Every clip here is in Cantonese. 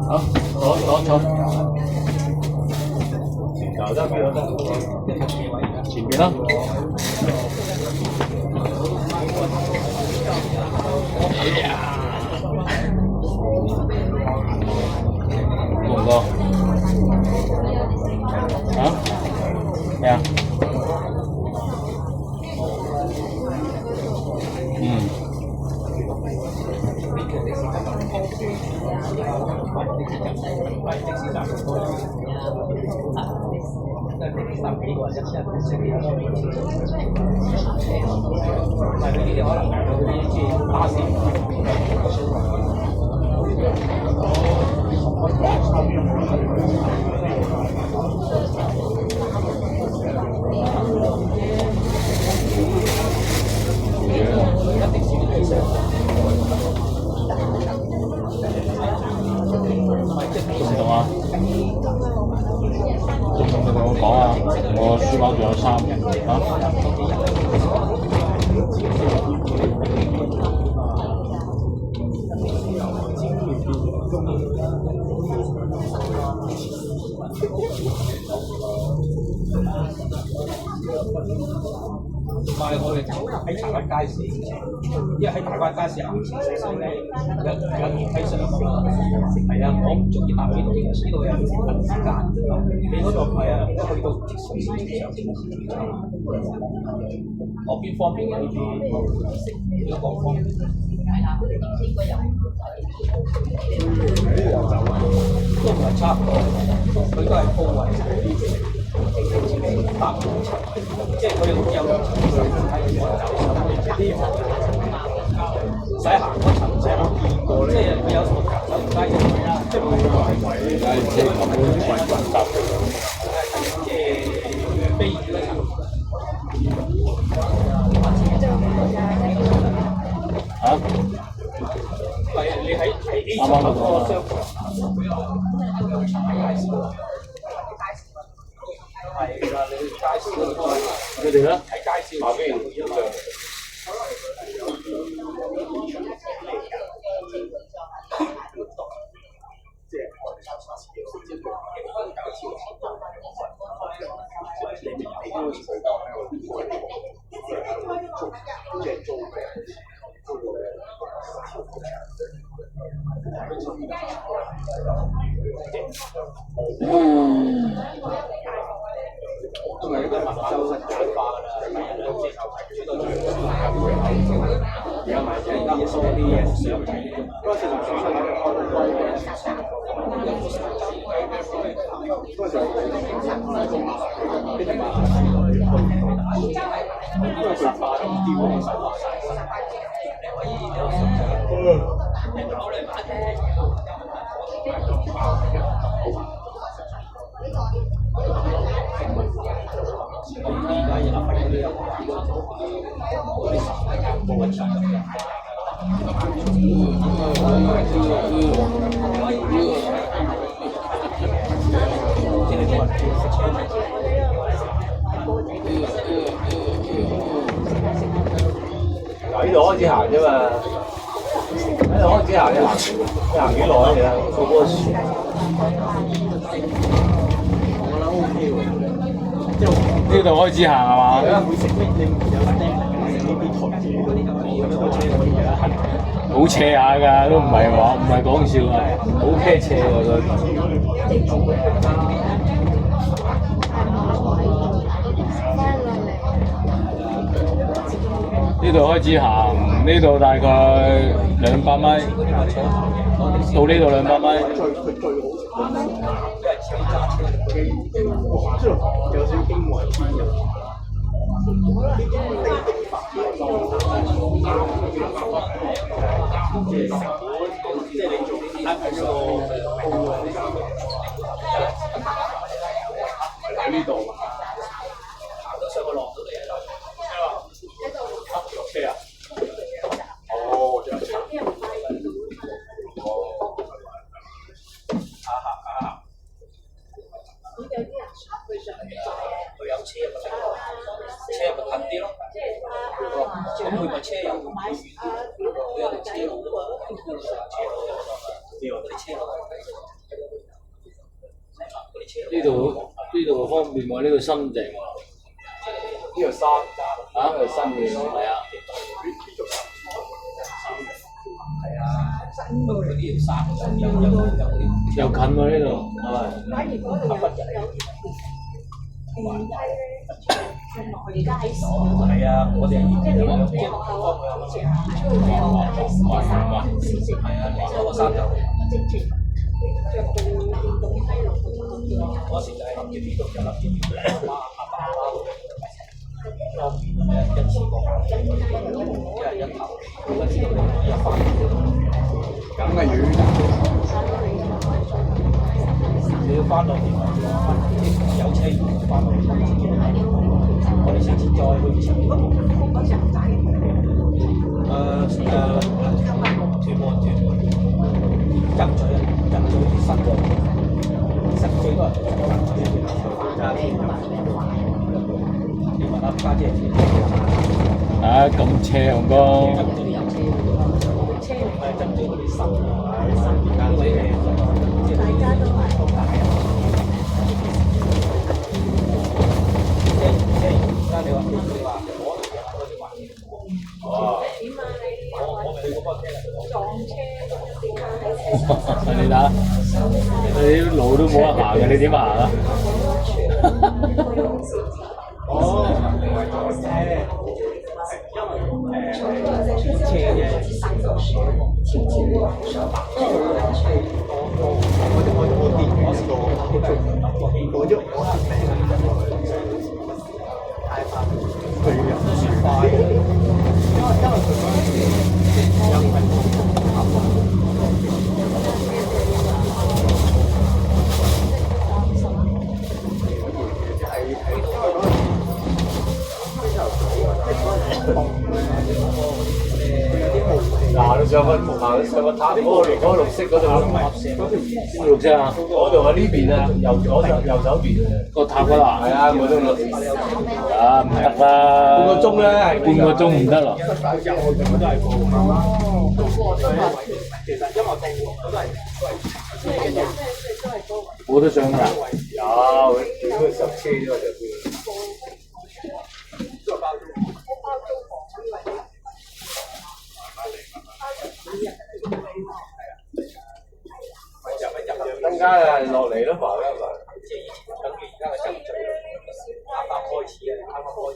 好，走。前邊啦。龍哥，啊？咩啊？我書包仲有3唔係我哋喺柴灣街市，因為喺大灣街市行前少少咧，有電梯上㗎嘛。係啊，我唔中意搭呢度，呢度有人時間。你嗰度係啊，一去到直水線上，我邊方便嘅呢啲，都講方便。都唔係差唔多，佢都係鋪位。搭即係佢有喺我使行嗰層，即係我見過咧，即係佢有條手扶梯啦，即係唔係話即係咁樣搭嘅，即係飛嗰層。嚇？係啊，你喺 A 層嗰個商場。係啦，你街市嗰度，佢哋咧喺街市下邊有嘅。因為呢個文化都係簡化㗎啦，係人都接受係知道最緊要係會口而家買啲嘢多啲嘢上嚟。嗰陣時就想喺度開個龜嘅，嗰陣時因為佢化咗啲喎，手化晒。喺度開始行啫嘛，喺度開始行，你行幾耐啊？你啊，過嗰個樹。我覺得 OK 喎，即係呢度開始行係嘛？而家會食咩？你有啲呢啲台字嗰啲，好斜下㗎，都唔係講笑啊，好騎斜喎佢。呢度開始行，呢度大概200米，到呢度200米。最好食，因為自己揸車嚟嘅，有少少驚為天人。即係你做呢啲喺呢度，行到上個落到嚟啊！車啊！哦，仲有車。佢有車咪近啲咯。咁佢咪車友，佢有條車路，呢度方便喎，呢度新淨喎。呢個三啊，呢個新嘅係啊。係啊，佢呢條山有又近喎呢度，反而嗰度有電梯咧，而家喺市嗰度，係啊，我哋即係你屋企學校好似行出去有街市嘅山，係啊，嗰個山頭直情着部電動梯落去嗰度。嗰時就係諗住呢度就諗住阿爸一次過一人一頭，咁知道你一翻咁嘅遠，你要翻到有車翻到我哋下次再去以前屯門爭取新嘅，新最多人你問下家姐啊咁斜紅哥，係爭取嗰啲新啊，因為大家都係。而家你話我點啊？你去過車撞車點啊？喺車你睇，你啲路都冇得行嘅，你點行啊？上個塔嗰個綠色嗰度，邊度綠色啊？嗰度喺呢邊啊，右手邊啊。個塔嗰度啊？係啊，嗰度咯。啊唔得啦！半個鐘咧，半個鐘唔得咯。冇得上㗎？有，點會塞車啫嘛就邊？陣間啊落嚟咯，麻啦嘛。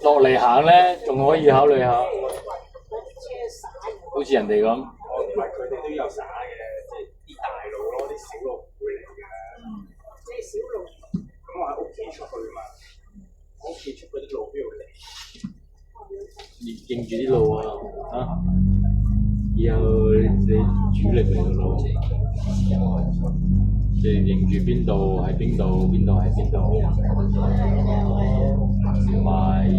落嚟行咧，仲可以考慮下，好似人哋咁。唔係佢哋都有耍嘅，即係啲大路咯，啲小路唔會嚟嘅。即係小路。咁我喺屋企出去嘛，屋企出嗰啲路邊度嚟？認住啲路啊！啊，以後你主力嚟嘅咯，即係認住邊度係邊度，邊度係邊度，同埋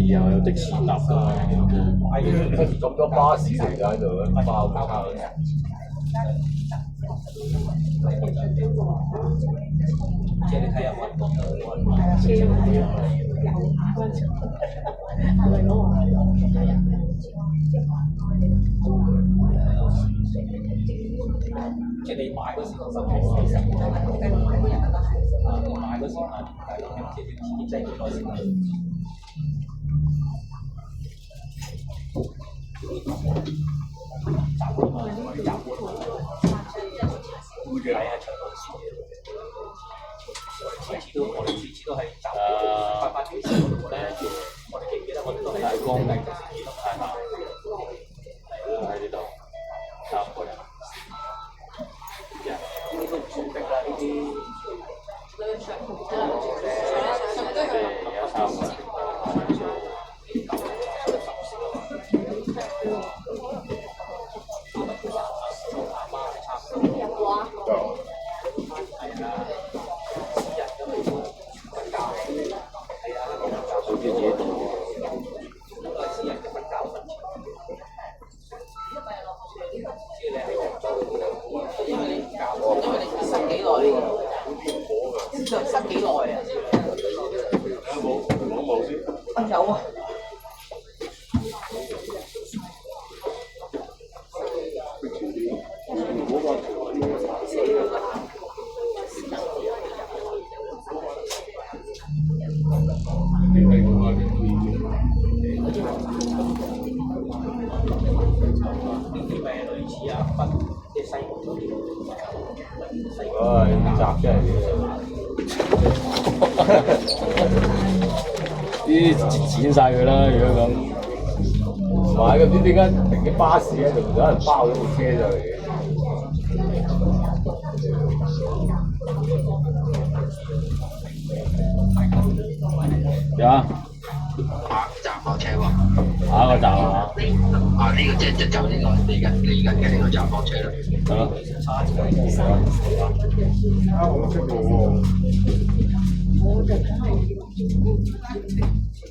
又有的士搭㗎嘛。係咁多巴士嚟㗎喺度，爆爆嘅。即係你睇下運動車有係咪攞話即係你買嗰時個心態，買嗰時即係自己擠幾多錢？係啊，長路線我哋次次都係集快幾時嗰度咧，我哋記唔記得我哋都係大光明係嘛？喺呢度3個人。呢都唔算逼啦，呢啲。有3個人。子啊，分即係西門嗰啲。唉，呢集真係呢剪晒佢啦！如果咁，唔係咁啲點解停啲巴士咧，就有人包咗部車上嚟嘅？有啊，下站火車喎。下一個站啊！啊，呢個即係就呢個嚟緊嘅呢個站火車啦。係咯。啊，我識路喎。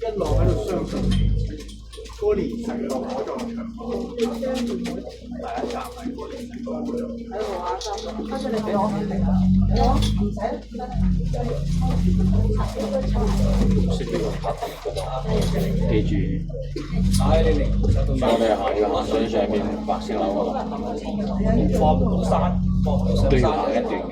一路喺度相信嗰個連成路嗰座牆，第一站係嗰個連成路嗰度。跟住你俾我，唔使。記住，唉，你嚟我哋行要行上上面白色樓，放唔到山，放唔到上都要山行一段嘅。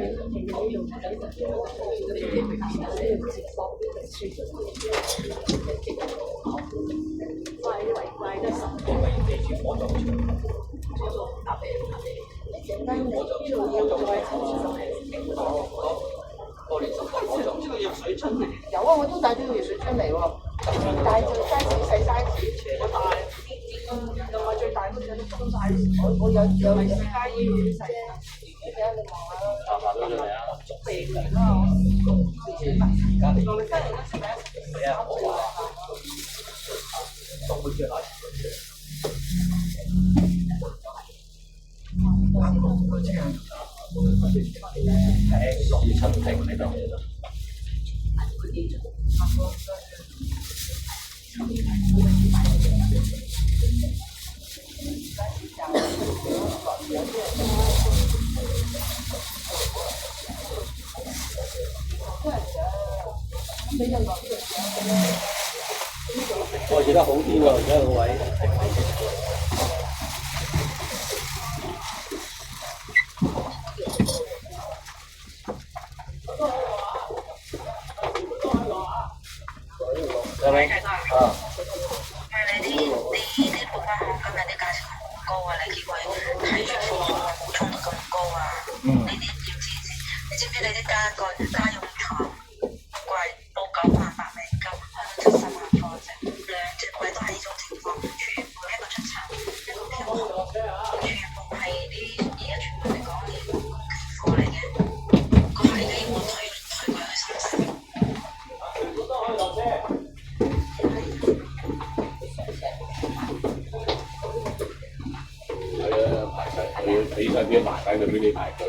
有啊，我都帶咗個熱水樽嚟喎，帶住size細 size，我帶，又話最大嗰隻都中 size，我有私家醫院細，而家你望下啦，行到咗嚟啊！病人啦，而家你我哋真係食咩？係啊，我話都會出嚟。二七停呢度。我覺得好啲喎，而家個位。係咪？啊！喂，你啲報關行今日啲價錢好高啊！你見佢睇住貨數啊，冇衝得咁高啊！呢啲點知？你知唔知你啲家用床貴到9,800美金，去到70萬貨啫，兩隻櫃都係呢種情況，全部一個出產，一個漂紅，全部係啲而家全部嚟講啲工期貨嚟嘅，個係咧我推佢去深圳。俾晒啲埋喺度俾你排隊。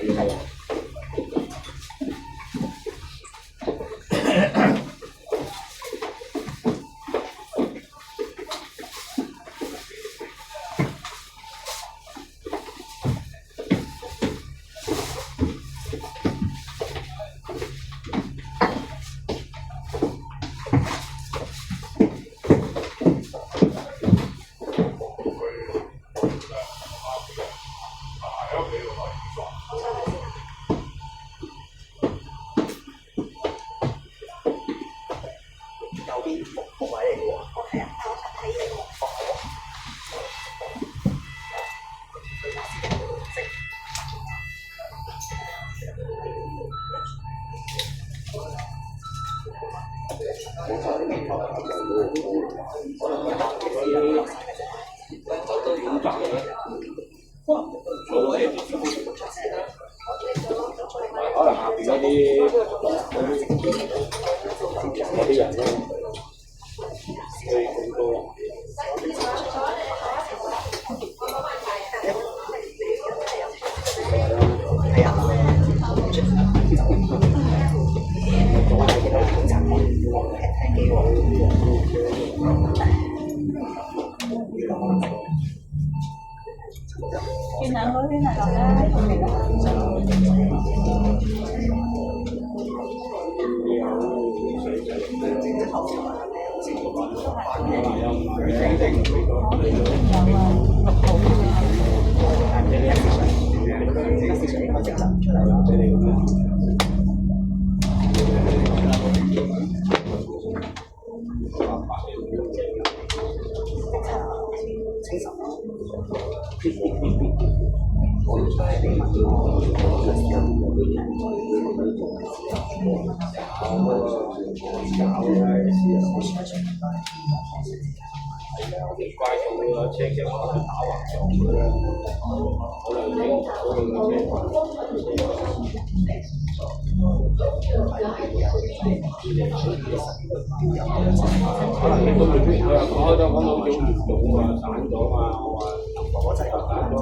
可能下邊嗰啲人咧，會咁高。見兩個圈係咁啦。怪同佢個車嘅我打橫上去啦，可能影到佢個車。可能你都未必佢又講咗講到好嚴重啊，散咗啊，我話我真係散咗，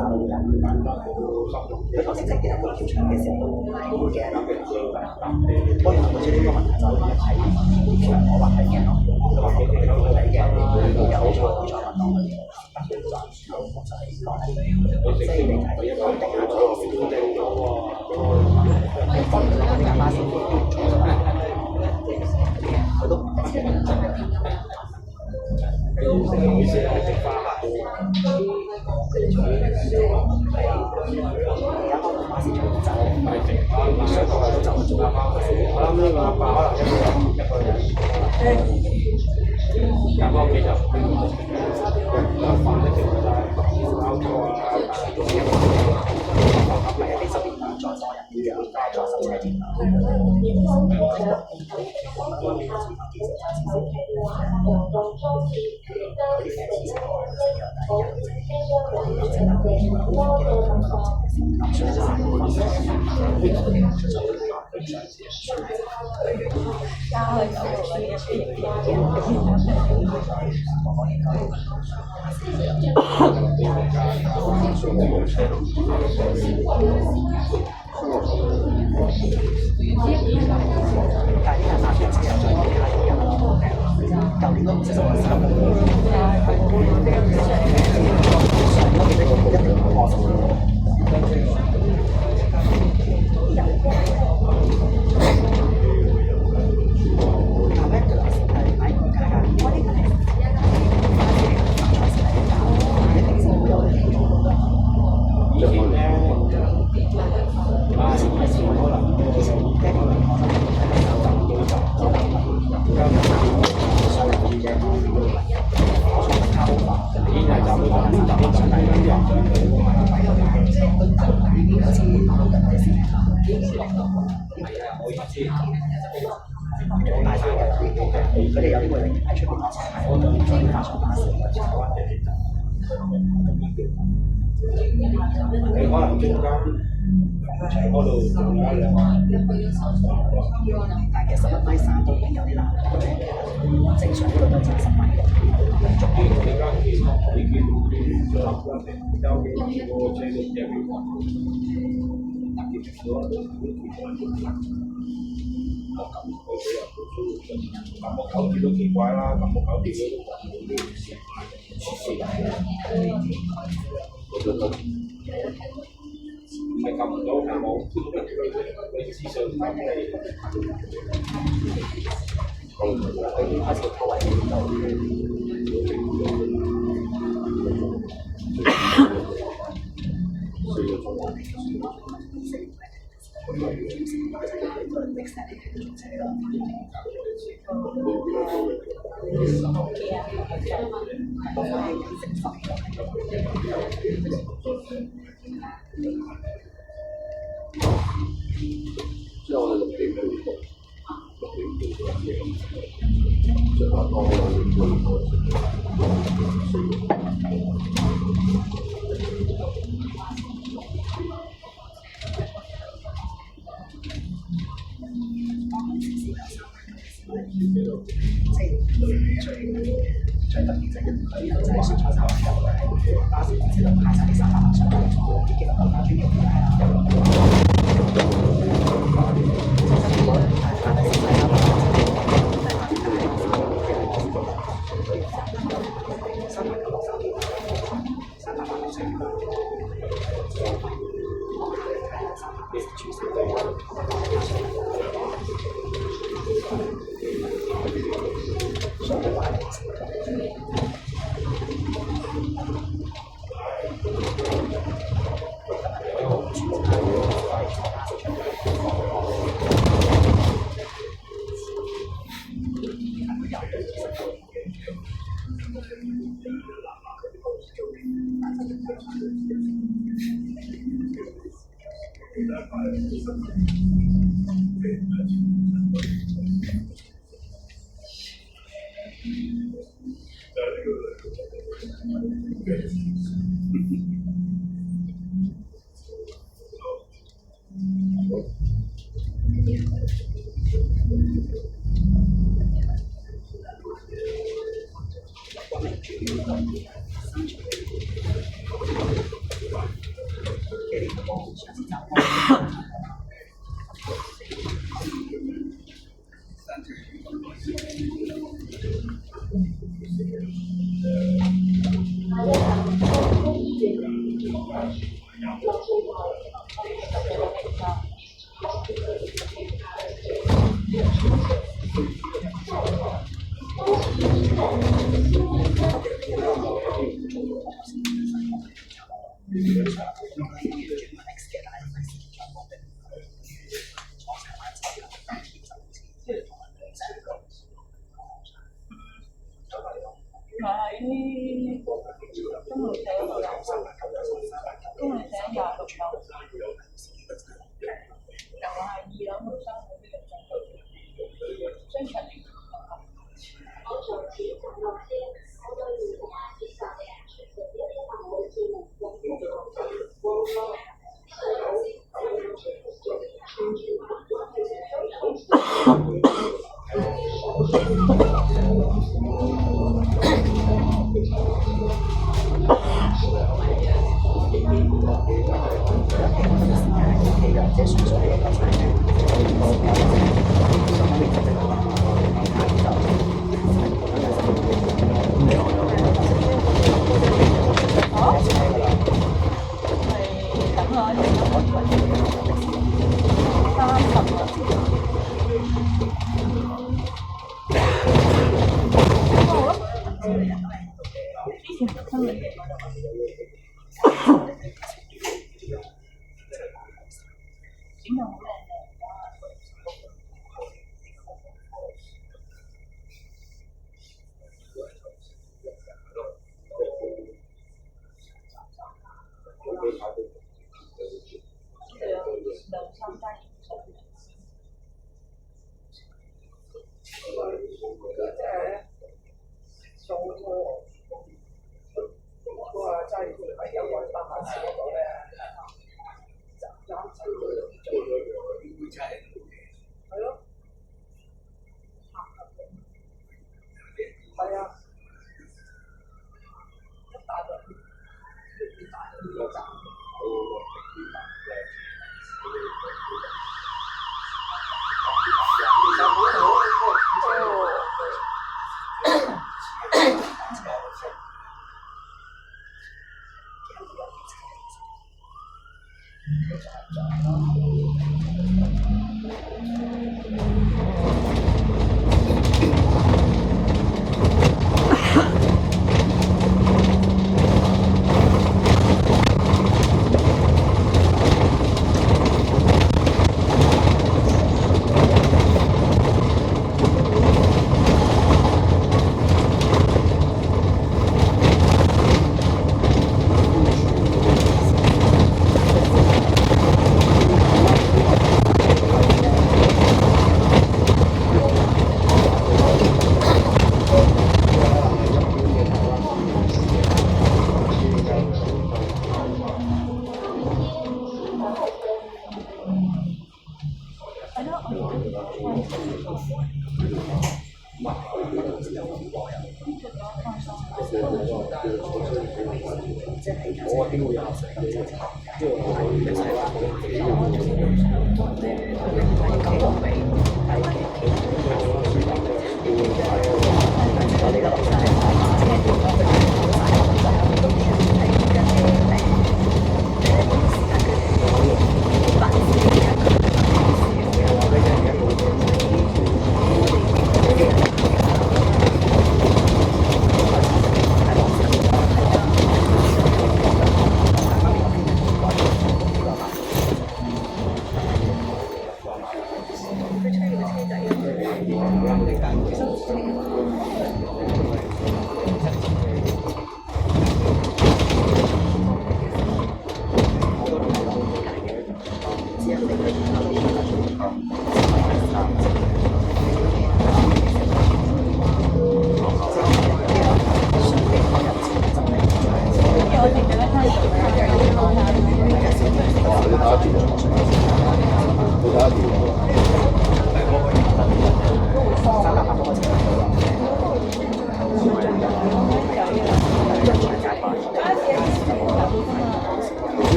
簡單到心痛。佢頭先直接喺度跳牆嘅時候，好驚啊！當然佢知呢個問題就係喺牆我畫緊嘅咯，佢話佢哋都睇嘅，有錯冇錯問我。即係你睇一個定下咗個標定咗喎，分唔到啲巴士佢都唔知。每次係食花下都係啊！而家當個巴士出走，係食花，上個都走做花。我諗呢個阿爸可能一個人，入屋企就飯都食唔晒，搞錯啊！係啊，呢10年再多人啲啊，再收車錢啊！但係呢個搭車之後再其他啲人咯，舊年都唔知做乜三個，上嗰幾個一定唔開心。佢哋有啲會寧願喺出邊攞錢，我哋再加上巴士或者或者你可能中間嗰度但係其實1米3都已經有啲難，正常嗰度都10米嘅。總之你而家你見最後嗰陣有幾個車都有幾個。我咁佢又咁我搞掂都奇怪啦，咁我搞掂都揾唔到啲事，唔係撳唔到係冇，佢資訊唔係。佢開始拖位唔到。最特別就係佢就係選擇手嘅，巴士唔知道派晒啲300萬上嚟，其實更加專業嘅係喺中路社嗰度有，中路社26樓，又係2樓同3樓呢個商場嚟。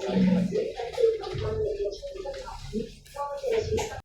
Thank you.